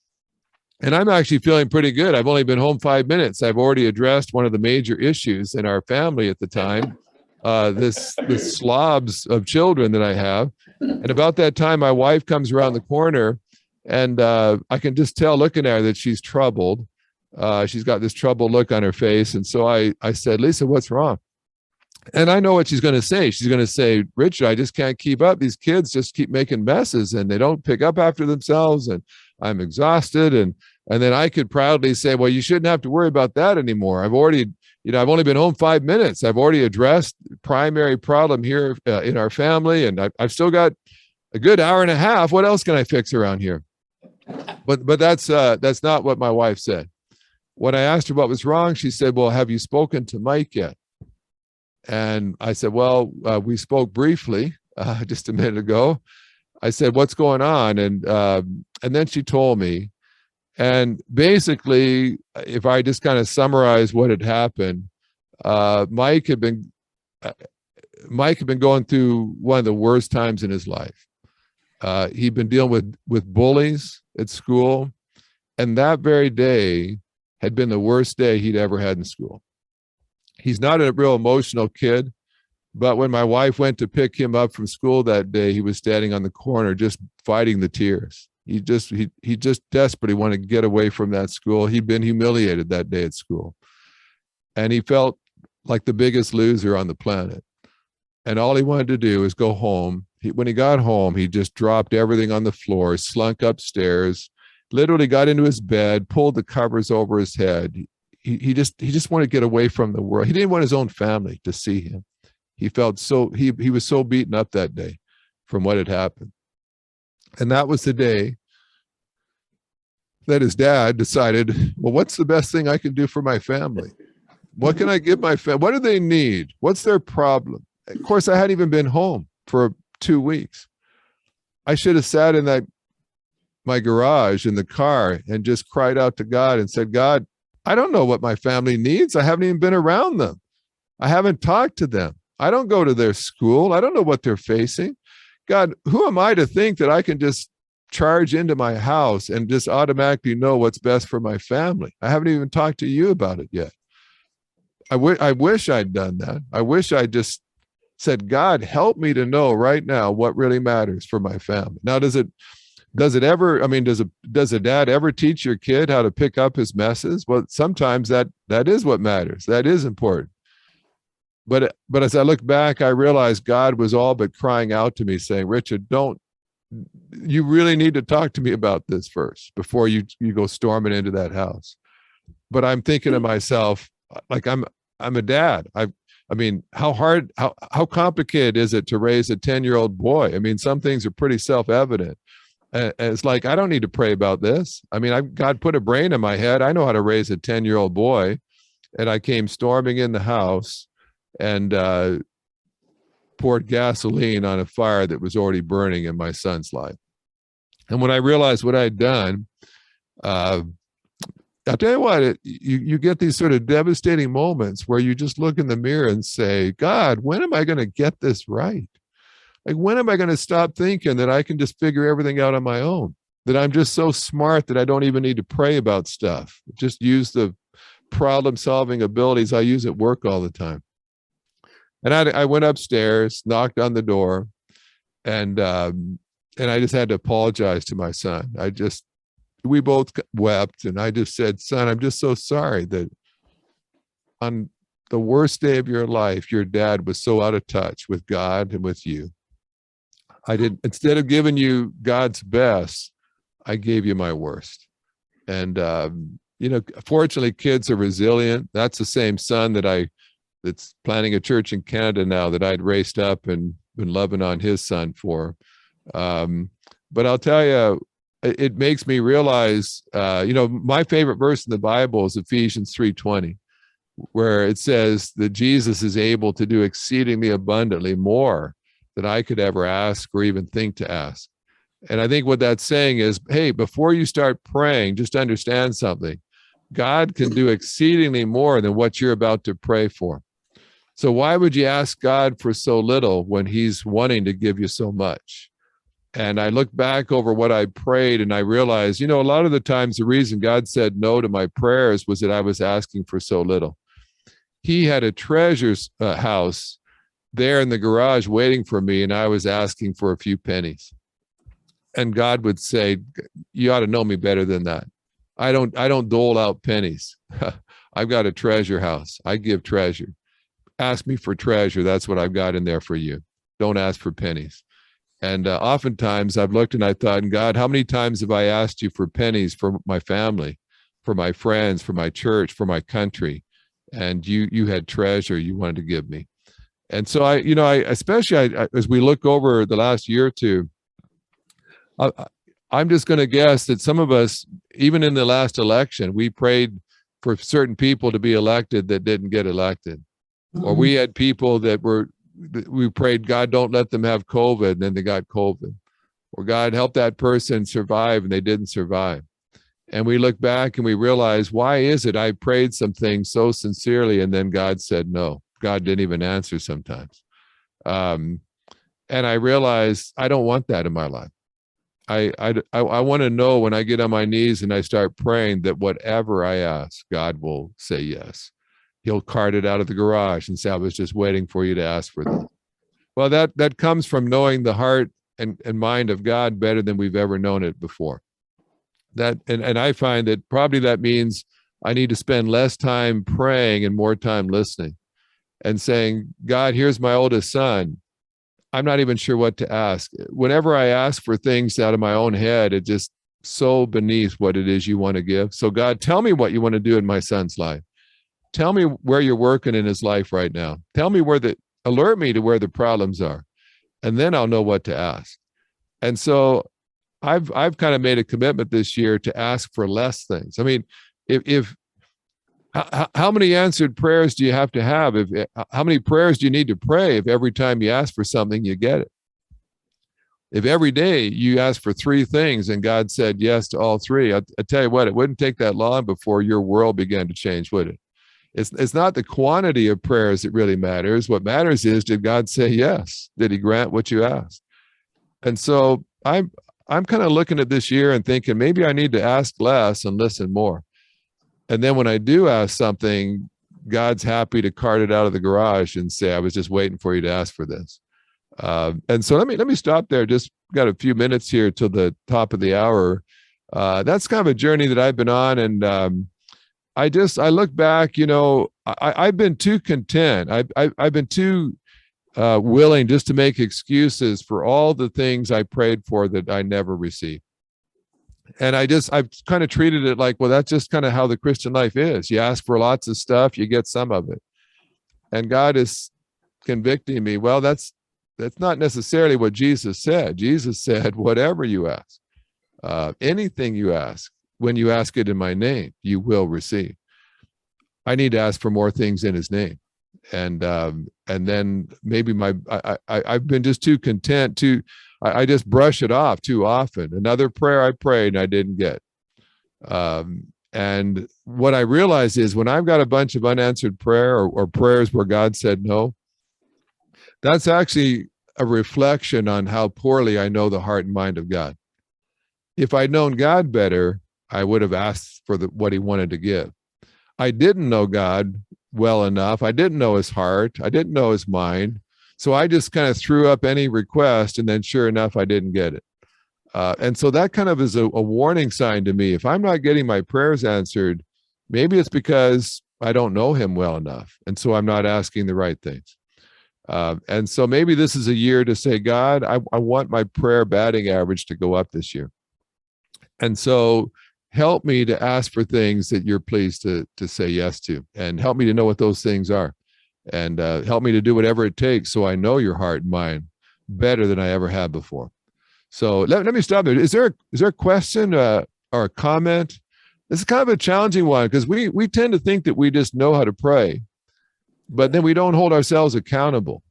And I'm actually feeling pretty good. I've only been home 5 minutes. I've already addressed one of the major issues in our family at the time, this slobs of children that I have. And about that time, my wife comes around the corner, and I can just tell looking at her that she's troubled. She's got this troubled look on her face. And so I said, Lisa, what's wrong? And I know what she's going to say. She's going to say, Richard, I just can't keep up. These kids just keep making messes and they don't pick up after themselves. And I'm exhausted. And then I could proudly say, well, you shouldn't have to worry about that anymore. I've only been home 5 minutes. I've already addressed the primary problem here in our family. And I've still got a good hour and a half. What else can I fix around here? But that's not what my wife said. When I asked her what was wrong, she said, well, have you spoken to Mike yet? And I said, well, we spoke briefly just a minute ago. I said, what's going on? And then she told me. And basically, if I just kind of summarize what had happened, Mike had been going through one of the worst times in his life. He'd been dealing with bullies at school. And that very day had been the worst day he'd ever had in school. He's not a real emotional kid, but when my wife went to pick him up from school that day, he was standing on the corner just fighting the tears. He just desperately wanted to get away from that school. He'd been humiliated that day at school. And he felt like the biggest loser on the planet. And all he wanted to do was go home. When he got home, he just dropped everything on the floor, slunk upstairs, literally got into his bed, pulled the covers over his head. He just wanted to get away from the world. He didn't want his own family to see him. He felt he was so beaten up that day from what had happened. And that was the day that his dad decided, well, what's the best thing I can do for my family? What can I give my family? What do they need? What's their problem? Of course, I hadn't even been home for 2 weeks. I should have sat in my garage in the car and just cried out to God and said, God, I don't know what my family needs. I haven't even been around them. I haven't talked to them. I don't go to their school. I don't know what they're facing. God, who am I to think that I can just charge into my house and just automatically know what's best for my family? I haven't even talked to you about it yet. I wish I'd done that. I wish I just said, God, help me to know right now what really matters for my family. Now, does a dad ever teach your kid how to pick up his messes? Well, sometimes that is what matters. That is important. But as I look back, I realized God was all but crying out to me saying, Richard, don't you really need to talk to me about this first before you go storming into that house. But I'm thinking to myself, like I'm a dad. I mean, how complicated is it to raise a 10-year-old boy? I mean, some things are pretty self-evident. And it's like, I don't need to pray about this. I mean, God put a brain in my head. I know how to raise a 10-year-old boy. And I came storming in the house and poured gasoline on a fire that was already burning in my son's life. And when I realized what I'd done, I'll tell you what, you get these sort of devastating moments where you just look in the mirror and say, God, when am I going to get this right? Like, when am I going to stop thinking that I can just figure everything out on my own? That I'm just so smart that I don't even need to pray about stuff. Just use the problem-solving abilities I use at work all the time. And I went upstairs, knocked on the door, and I just had to apologize to my son. We both wept, and I just said, son, I'm just so sorry that on the worst day of your life, your dad was so out of touch with God and with you. Instead of giving you God's best, I gave you my worst. And, fortunately, kids are resilient. That's the same son that's planning a church in Canada now that I'd raced up and been loving on his son for. But I'll tell you, it makes me realize, my favorite verse in the Bible is Ephesians 3:20, where it says that Jesus is able to do exceedingly abundantly more than I could ever ask or even think to ask. And I think what that's saying is, hey, before you start praying, just understand something. God can do exceedingly more than what you're about to pray for. So why would you ask God for so little when he's wanting to give you so much? And I look back over what I prayed and I realized, a lot of the times the reason God said no to my prayers was that I was asking for so little. He had a treasure house there in the garage waiting for me, and I was asking for a few pennies. And God would say, you ought to know me better than that. I don't dole out pennies. I've got a treasure house. I give treasure. Ask me for treasure. That's what I've got in there for you. Don't ask for pennies. And oftentimes I've looked and I thought, God, how many times have I asked you for pennies for my family, for my friends, for my church, for my country? And you had treasure you wanted to give me. And so I especially as we look over the last year or two, I'm just going to guess that some of us, even in the last election, we prayed for certain people to be elected that didn't get elected. Or we had people we prayed, God, don't let them have COVID, and then they got COVID. Or God, help that person survive, and they didn't survive. And we look back and we realize, why is it I prayed some things so sincerely, and then God said no? God didn't even answer sometimes. And I realized I don't want that in my life. I want to know when I get on my knees and I start praying that whatever I ask, God will say yes. He'll cart it out of the garage and say, I was just waiting for you to ask for this. Well, that comes from knowing the heart and mind of God better than we've ever known it before. And I find that probably that means I need to spend less time praying and more time listening and saying, God, here's my oldest son. I'm not even sure what to ask. Whenever I ask for things out of my own head, it just so beneath what it is you want to give. So God, tell me what you want to do in my son's life. Tell me where you're working in his life right now. Tell me alert me to where the problems are, and then I'll know what to ask. And so I've kind of made a commitment this year to ask for less things. I mean, how many answered prayers do you have to have? How many prayers do you need to pray if every time you ask for something, you get it? If every day you ask for 3 things and God said yes to all 3, I tell you what, it wouldn't take that long before your world began to change, would it? It's not the quantity of prayers that really matters. What matters is, did God say yes? Did he grant what you asked? And so I'm kind of looking at this year and thinking maybe I need to ask less and listen more. And then when I do ask something, God's happy to cart it out of the garage and say, I was just waiting for you to ask for this. And so let me stop there. Just got a few minutes here till the top of the hour. That's kind of a journey that I've been on. And I look back, I've been too content. I've been too willing just to make excuses for all the things I prayed for that I never received. And I've kind of treated it like, well, that's just kind of how the Christian life is. You ask for lots of stuff, you get some of it. And God is convicting me. Well, that's not necessarily what Jesus said. Jesus said, whatever you ask, anything you ask, when you ask it in my name, you will receive. I need to ask for more things in his name. And then maybe I've been just too content I just brush it off too often. Another prayer I prayed and I didn't get. And what I realized is when I've got a bunch of unanswered prayer or prayers where God said no, that's actually a reflection on how poorly I know the heart and mind of God. If I'd known God better, I would have asked for what he wanted to give. I didn't know God well enough. I didn't know his heart. I didn't know his mind. So I just kind of threw up any request, and then sure enough, I didn't get it. And so that kind of is a warning sign to me. If I'm not getting my prayers answered, maybe it's because I don't know him well enough. And so I'm not asking the right things. And so maybe this is a year to say, God, I want my prayer batting average to go up this year. And so help me to ask for things that you're pleased to say yes to, and help me to know what those things are. And help me to do whatever it takes so I know your heart and mind better than I ever have before. So let me stop there. Is there a question or a comment? This is kind of a challenging one because we tend to think that we just know how to pray, but then we don't hold ourselves accountable.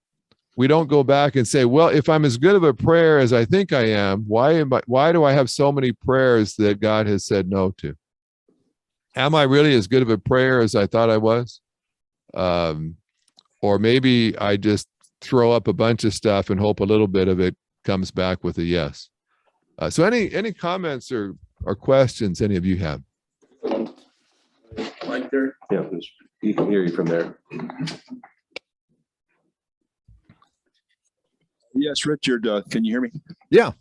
We don't go back and say, well, if I'm as good of a prayer as I think I am, why do I have so many prayers that God has said no to? Am I really as good of a prayer as I thought I was? Or maybe I just throw up a bunch of stuff and hope a little bit of it comes back with a yes. So any comments or questions any of you have? Mike there? Yeah, he can hear you from there. Yes, Richard, can you hear me? Yeah.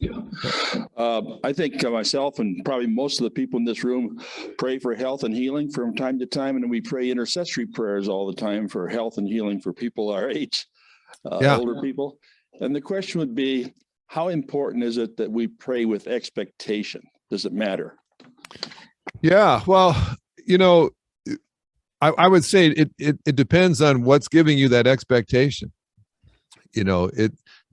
I think myself and probably most of the people in this room pray for health and healing from time to time, and we pray intercessory prayers all the time for health and healing for people our age, older people. And the question would be, how important is it that we pray with expectation? Does it matter? Yeah, well, I would say it depends on what's giving you that expectation.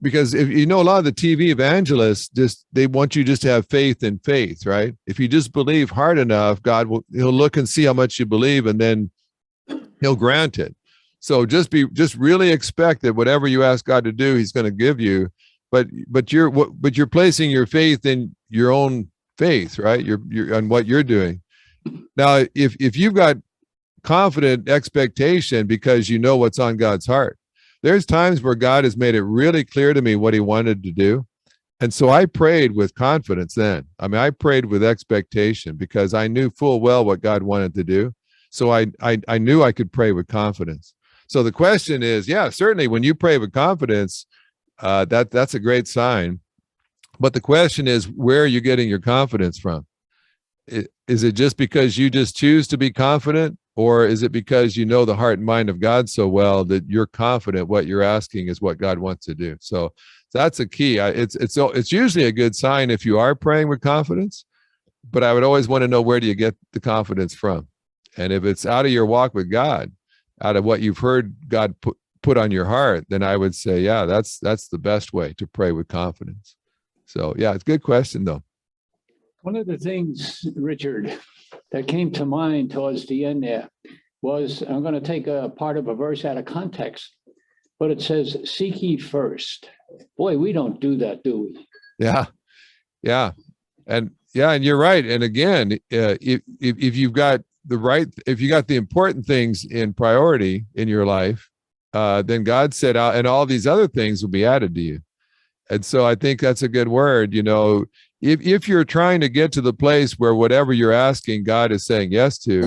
Because if a lot of the TV evangelists they want you just to have faith in faith, right? If you just believe hard enough, he'll look and see how much you believe, and then he'll grant it. So just really expect that whatever you ask God to do, he's going to give you. But you're placing your faith in your own faith, right? You're on what you're doing. Now, if you've got confident expectation because you know what's on God's heart, there's times where God has made it really clear to me what he wanted to do. And so I prayed with confidence then. I mean, I prayed with expectation because I knew full well what God wanted to do. So I knew I could pray with confidence. So the question is, yeah, certainly when you pray with confidence, that's a great sign. But the question is, where are you getting your confidence from? Is it just because you just choose to be confident? Or is it because you know the heart and mind of God so well that you're confident what you're asking is what God wants to do? So that's a key. It's usually a good sign if you are praying with confidence, but I would always want to know, where do you get the confidence from? And if it's out of your walk with God, out of what you've heard God put on your heart, then I would say, yeah, that's the best way to pray with confidence. So yeah, it's a good question though. One of the things, Richard, that came to mind towards the end there was, I'm going to take a part of a verse out of context, but it says, seek ye first. Boy, we don't do that, do we? Yeah. And you're right. And again, if you've got if you got the important things in priority in your life, then God said, and all these other things will be added to you. And so I think that's a good word. If you're trying to get to the place where whatever you're asking, God is saying yes to,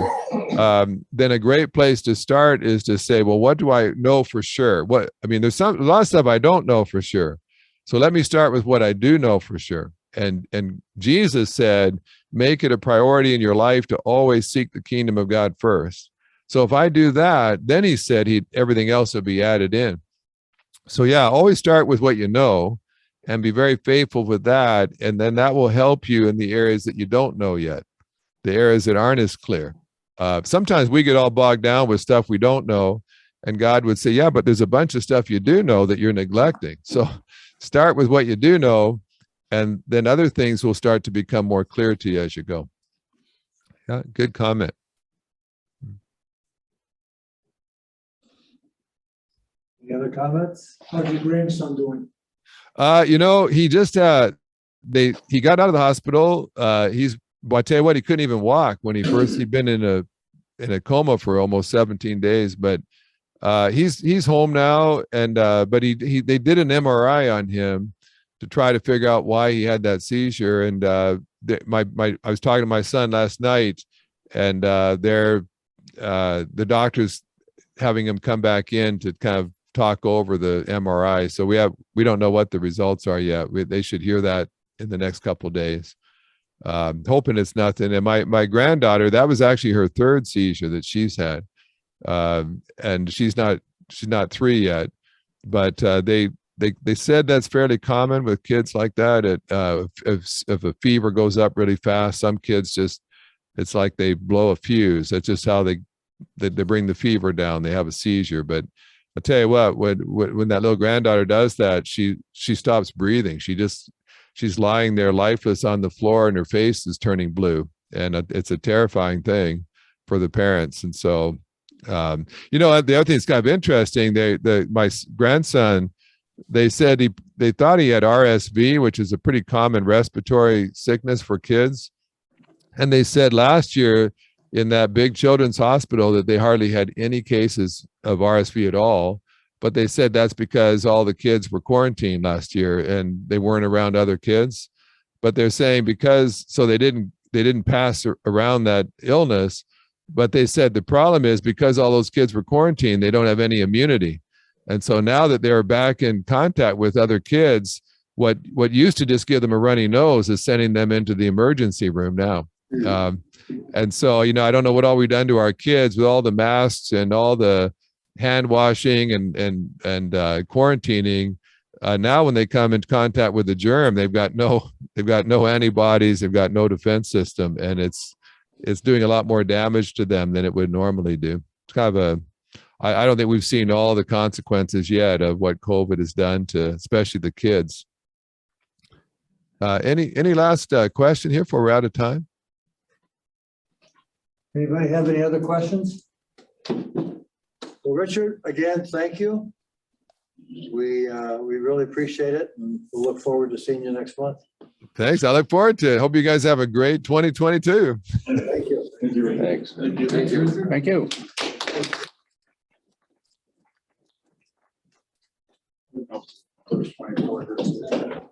then a great place to start is to say, well, what do I know for sure? There's a lot of stuff I don't know for sure. So let me start with what I do know for sure. And Jesus said, make it a priority in your life to always seek the kingdom of God first. So if I do that, then he said everything else will be added in. So yeah, always start with what you know and be very faithful with that. And then that will help you in the areas that you don't know yet, the areas that aren't as clear. Sometimes we get all bogged down with stuff we don't know, and God would say, yeah, but there's a bunch of stuff you do know that you're neglecting. So start with what you do know, and then other things will start to become more clear to you as you go. Yeah, good comment. Any other comments? How's your grandson doing? He just he got out of the hospital. Well, I tell you what, he couldn't even walk when he'd been in a coma for almost 17 days, but he's home now. And but they did an MRI on him to try to figure out why he had that seizure. And I was talking to my son last night, and the doctor's having him come back in to kind of talk over the MRI. So we don't know what the results are yet. They should hear that in the next couple of days. Hoping it's nothing. And my granddaughter, that was actually her third seizure that she's had. And she's not 3 yet, but they said that's fairly common with kids like that. If a fever goes up really fast, some kids it's like they blow a fuse. That's just how they bring the fever down. They have a seizure. But I'll tell you what, when that little granddaughter does that, she stops breathing. She's lying there lifeless on the floor, and her face is turning blue. And it's a terrifying thing for the parents. And so, the other thing that's kind of interesting, my grandson, they said they thought he had RSV, which is a pretty common respiratory sickness for kids. And they said last year in that big children's hospital that they hardly had any cases of RSV at all. But they said that's because all the kids were quarantined last year and they weren't around other kids. But they're saying so they didn't pass around that illness. But they said the problem is because all those kids were quarantined, they don't have any immunity. And so now that they're back in contact with other kids, what used to just give them a runny nose is sending them into the emergency room now. And so, I don't know what all we've done to our kids with all the masks and all the hand washing and quarantining. Now when they come in contact with the germ, they've got no antibodies, they've got no defense system, and it's doing a lot more damage to them than it would normally do. It's kind of I don't think we've seen all the consequences yet of what COVID has done to especially the kids. Any last question here before we're out of time? Anybody have any other questions? Well, Richard, again, thank you. We really appreciate it, and we'll look forward to seeing you next month. Thanks. I look forward to it. Hope you guys have a great 2022. Thank you. Thank you. Thanks. Thank you. First 24.